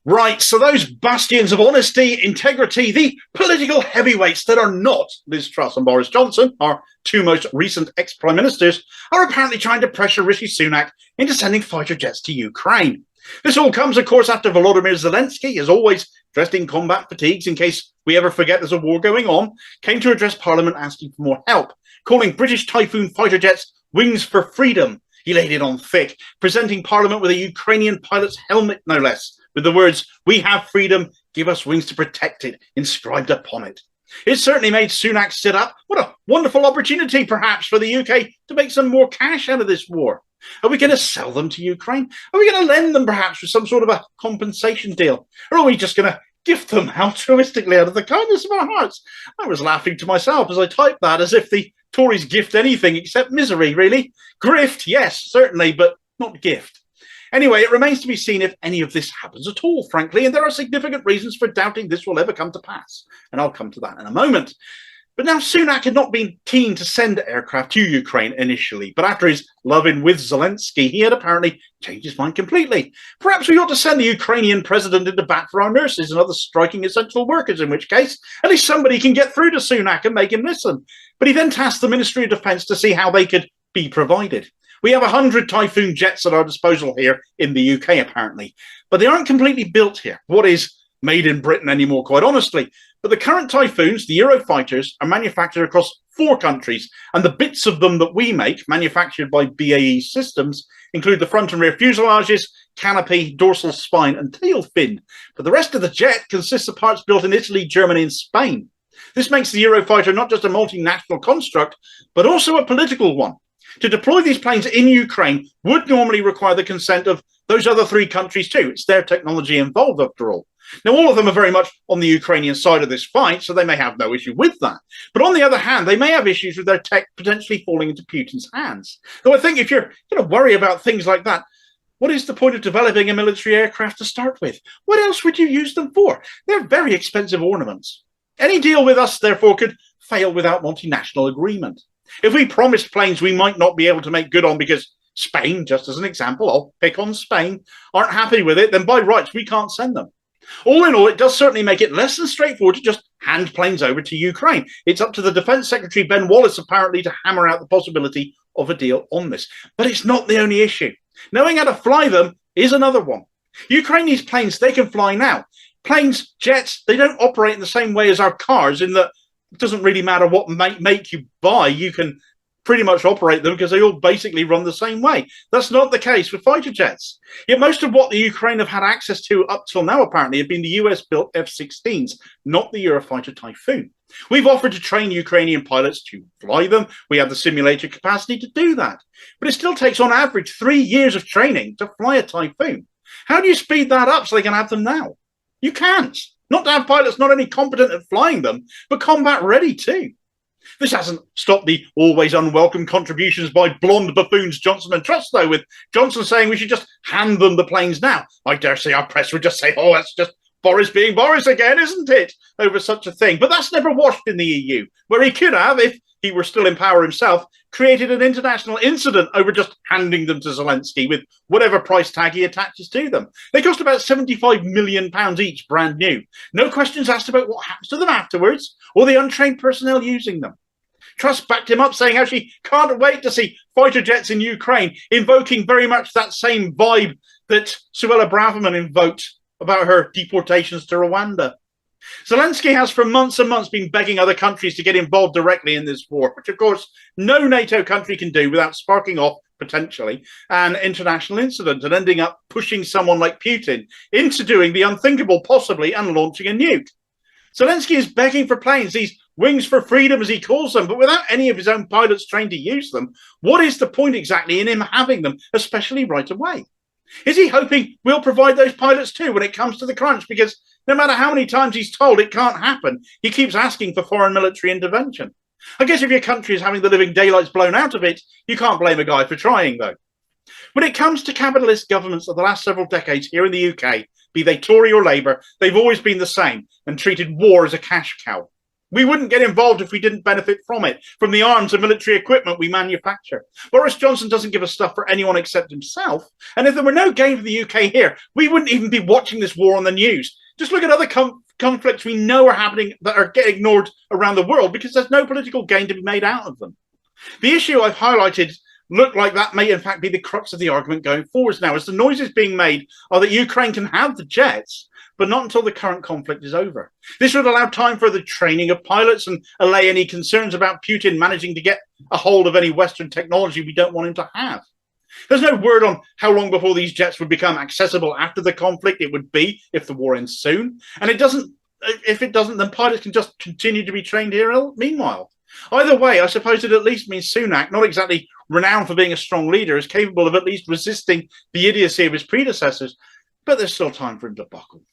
Right, so those bastions of honesty, integrity, the political heavyweights that are not Liz Truss and Boris Johnson, our two most recent ex-prime ministers, are apparently trying to pressure Rishi Sunak into sending fighter jets to Ukraine. This all comes, of course, after Volodymyr Zelensky, as always dressed in combat fatigues in case we ever forget there's a war going on, came to address Parliament asking for more help, calling British Typhoon fighter jets wings for freedom. He laid it on thick, presenting Parliament with a Ukrainian pilot's helmet, no less, with the words, "We have freedom, give us wings to protect it," inscribed upon it. It certainly made Sunak sit up. What a wonderful opportunity, perhaps, for the UK to make some more cash out of this war. Are we going to sell them to Ukraine? Are we going to lend them, perhaps, with some sort of a compensation deal? Or are we just going to gift them altruistically out of the kindness of our hearts? I was laughing to myself as I typed that, as if the Tories gift anything except misery, really. Grift, yes, certainly, but not gift. Anyway, it remains to be seen if any of this happens at all, frankly, and there are significant reasons for doubting this will ever come to pass, and I'll come to that in a moment. But now Sunak had not been keen to send aircraft to Ukraine initially, but after his love-in with Zelensky, he had apparently changed his mind completely. Perhaps we ought to send the Ukrainian president into bat for our nurses and other striking essential workers, in which case at least somebody can get through to Sunak and make him listen. But he then tasked the Ministry of Defence to see how they could be provided. We have 100 Typhoon jets at our disposal here in the UK, apparently, but they aren't completely built here. What is made in Britain anymore, quite honestly. But the current Typhoons, the Eurofighters, are manufactured across 4 countries, and the bits of them that we make, manufactured by BAE Systems, include the front and rear fuselages, canopy, dorsal spine, and tail fin. But the rest of the jet consists of parts built in Italy, Germany, and Spain. This makes the Eurofighter not just a multinational construct, but also a political one. To deploy these planes in Ukraine would normally require the consent of those other 3 countries too. It's their technology involved, after all. Now, all of them are very much on the Ukrainian side of this fight, so they may have no issue with that. But on the other hand, they may have issues with their tech potentially falling into Putin's hands. Though I think if you're going to worry about things like that, what is the point of developing a military aircraft to start with? What else would you use them for? They're very expensive ornaments. Any deal with us, therefore, could fail without multinational agreement. If we promised planes we might not be able to make good on because Spain, just as an example, I'll pick on Spain, aren't happy with it, then by rights we can't send them. All in all, it does certainly make it less than straightforward to just hand planes over to Ukraine. It's up to the Defence Secretary, Ben Wallace, apparently, to hammer out the possibility of a deal on this. But it's not the only issue. Knowing how to fly them is another one. Ukraine needs planes they can fly now. Planes, jets, they don't operate in the same way as our cars in that it doesn't really matter what make you buy, you can pretty much operate them because they all basically run the same way. That's not the case with fighter jets. Yet most of what the Ukraine have had access to up till now, apparently, have been the US-built F-16s, not the Eurofighter Typhoon. We've offered to train Ukrainian pilots to fly them. We have the simulator capacity to do that. But it still takes, on average, 3 years of training to fly a Typhoon. How do you speed that up so they can have them now? You can't. Not to have pilots not only competent at flying them, but combat ready too. This hasn't stopped the always unwelcome contributions by blonde buffoons Johnson and Truss, though, with Johnson saying we should just hand them the planes now. I dare say our press would just say, oh, that's just Boris being Boris again, isn't it, over such a thing. But that's never washed in the EU, where he could have, if he were still in power himself, created an international incident over just handing them to Zelensky with whatever price tag he attaches to them. They cost about £75 million each, brand new. No questions asked about what happens to them afterwards or the untrained personnel using them. Truss backed him up, saying how she can't wait to see fighter jets in Ukraine, invoking very much that same vibe that Suella Braverman invoked about her deportations to Rwanda. Zelensky has for months and months been begging other countries to get involved directly in this war, which of course no NATO country can do without sparking off, potentially, an international incident and ending up pushing someone like Putin into doing the unthinkable possibly and launching a nuke. Zelensky is begging for planes, these wings for freedom as he calls them, but without any of his own pilots trained to use them, what is the point exactly in him having them, especially right away? Is he hoping we'll provide those pilots too when it comes to the crunch? Because no matter how many times he's told it can't happen, he keeps asking for foreign military intervention. I guess if your country is having the living daylights blown out of it, you can't blame a guy for trying, though. When it comes to capitalist governments of the last several decades here in the UK, be they Tory or Labour, they've always been the same and treated war as a cash cow. We wouldn't get involved if we didn't benefit from it, from the arms and military equipment we manufacture. Boris Johnson doesn't give a stuff for anyone except himself. And if there were no gain for the UK here, we wouldn't even be watching this war on the news. Just look at other conflicts we know are happening that are getting ignored around the world because there's no political gain to be made out of them. The issue I've highlighted look like that may in fact be the crux of the argument going forwards now, as the noises being made are that Ukraine can have the jets, but not until the current conflict is over. This would allow time for the training of pilots and allay any concerns about Putin managing to get a hold of any Western technology we don't want him to have. There's no word on how long before these jets would become accessible after the conflict. It would be if the war ends soon. And if it doesn't, then pilots can just continue to be trained here meanwhile. Either way, I suppose it at least means Sunak, not exactly renowned for being a strong leader, is capable of at least resisting the idiocy of his predecessors. But there's still time for him to buckle.